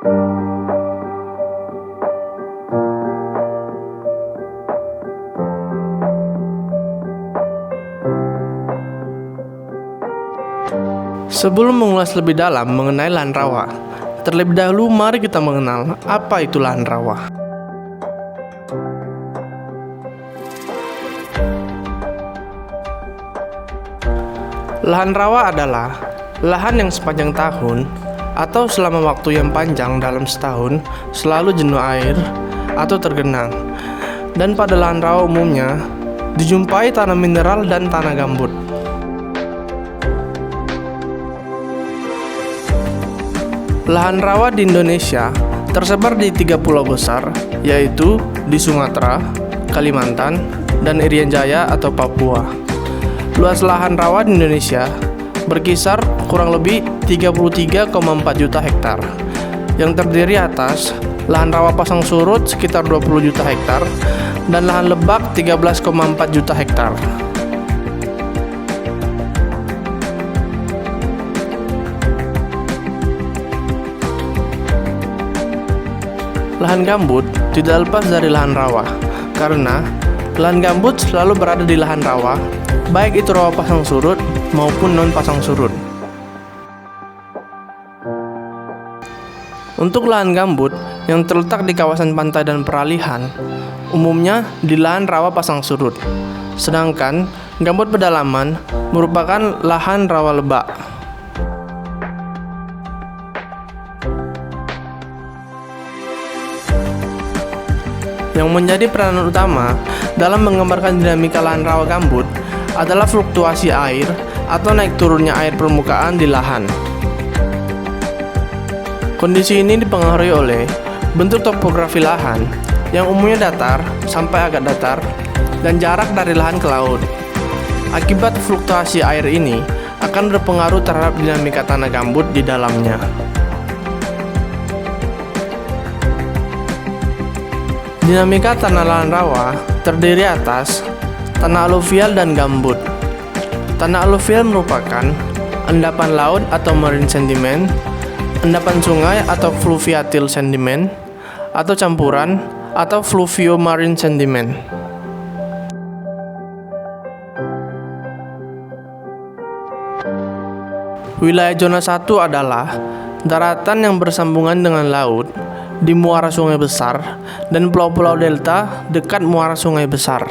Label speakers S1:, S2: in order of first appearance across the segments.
S1: Sebelum mengulas lebih dalam mengenai lahan rawa, terlebih dahulu mari kita mengenal apa itu lahan rawa. Lahan rawa adalah lahan yang sepanjang tahun atau selama waktu yang panjang dalam setahun selalu jenuh air atau tergenang. Dan pada lahan rawa umumnya dijumpai tanah mineral dan tanah gambut. Lahan rawa di Indonesia tersebar di 3 pulau besar, yaitu di Sumatera, Kalimantan, dan Irian Jaya atau Papua. Luas lahan rawa di Indonesia berkisar kurang lebih 33,4 juta hektar, yang terdiri atas lahan rawa pasang surut sekitar 20 juta hektar dan lahan lebak 13,4 juta hektar. Lahan gambut tidak lepas dari lahan rawa, karena lahan gambut selalu berada di lahan rawa, baik itu rawa pasang surut maupun non pasang surut. Untuk lahan gambut yang terletak di kawasan pantai dan peralihan, umumnya di lahan rawa pasang surut, sedangkan gambut pedalaman merupakan lahan rawa lebak. Yang menjadi peranan utama dalam menggambarkan dinamika lahan rawa gambut adalah fluktuasi air atau naik turunnya air permukaan di lahan. Kondisi ini dipengaruhi oleh bentuk topografi lahan yang umumnya datar sampai agak datar dan jarak dari lahan ke laut. Akibat fluktuasi air ini akan berpengaruh terhadap dinamika tanah gambut di dalamnya. Dinamika tanah lahan rawa terdiri atas tanah aluvial dan gambut. Tanah aluvial merupakan endapan laut atau marine sediment, endapan sungai atau fluviatil sediment, atau campuran atau fluvio-marine sediment. Wilayah zona 1 adalah daratan yang bersambungan dengan laut di muara sungai besar dan pulau-pulau delta dekat muara sungai besar.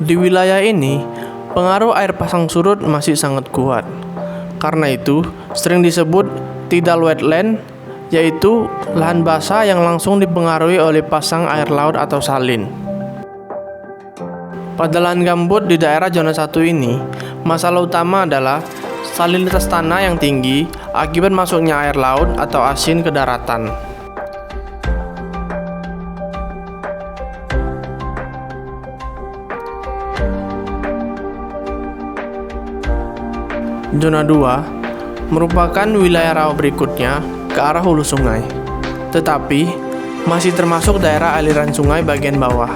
S1: Di wilayah ini, pengaruh air pasang surut masih sangat kuat. Karena itu, sering disebut tidal wetland, yaitu lahan basah yang langsung dipengaruhi oleh pasang air laut atau salin. Pada lahan gambut di daerah zona 1 ini, masalah utama adalah salinitas tanah yang tinggi akibat masuknya air laut atau asin ke daratan. Zona 2 merupakan wilayah rawa berikutnya ke arah hulu sungai, tetapi masih termasuk daerah aliran sungai bagian bawah.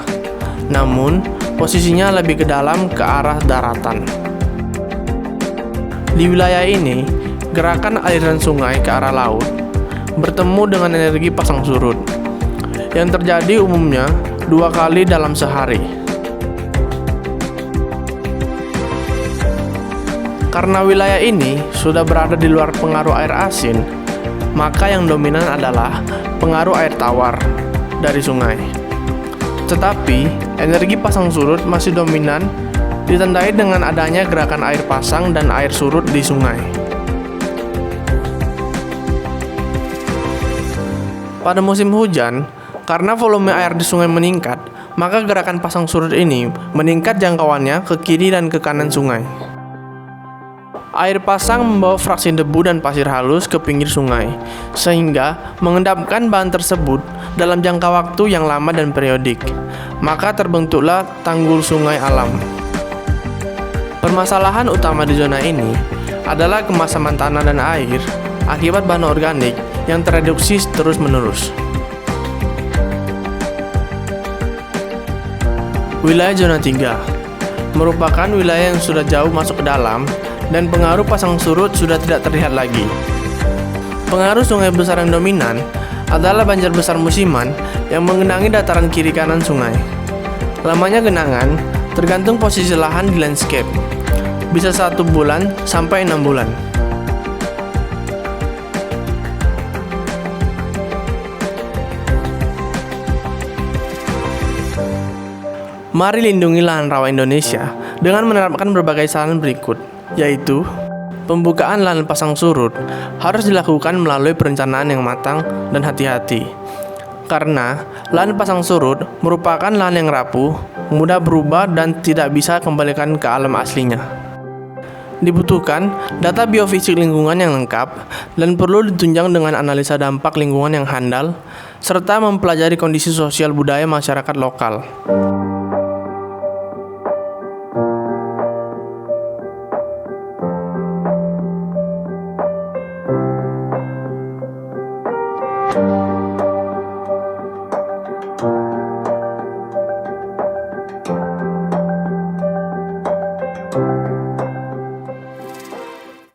S1: Namun, posisinya lebih ke dalam ke arah daratan. Di wilayah ini, gerakan aliran sungai ke arah laut bertemu dengan energi pasang surut yang terjadi umumnya 2 kali dalam sehari. Karena wilayah ini sudah berada di luar pengaruh air asin, maka yang dominan adalah pengaruh air tawar dari sungai. Tetapi, energi pasang surut masih dominan, ditandai dengan adanya gerakan air pasang dan air surut di sungai. Pada musim hujan, karena volume air di sungai meningkat, maka gerakan pasang surut ini meningkat jangkauannya ke kiri dan ke kanan sungai. Air pasang membawa fraksi debu dan pasir halus ke pinggir sungai, sehingga mengendapkan bahan tersebut dalam jangka waktu yang lama dan periodik. Maka terbentuklah tanggul sungai alam. Permasalahan utama di zona ini adalah kemasaman tanah dan air akibat bahan organik yang tereduksi terus-menerus. Wilayah zona 3 merupakan wilayah yang sudah jauh masuk ke dalam dan pengaruh pasang surut sudah tidak terlihat lagi. Pengaruh sungai besar yang dominan adalah banjir besar musiman yang menggenangi dataran kiri kanan sungai. Lamanya genangan tergantung posisi lahan di landscape, bisa 1 bulan sampai 6 bulan. Mari lindungi lahan rawa Indonesia dengan menerapkan berbagai saran berikut, yaitu pembukaan lahan pasang surut harus dilakukan melalui perencanaan yang matang dan hati-hati. Karena lahan pasang surut merupakan lahan yang rapuh, mudah berubah dan tidak bisa kembalikan ke alam aslinya. Dibutuhkan data biofisik lingkungan yang lengkap dan perlu ditunjang dengan analisa dampak lingkungan yang handal, serta mempelajari kondisi sosial budaya masyarakat lokal.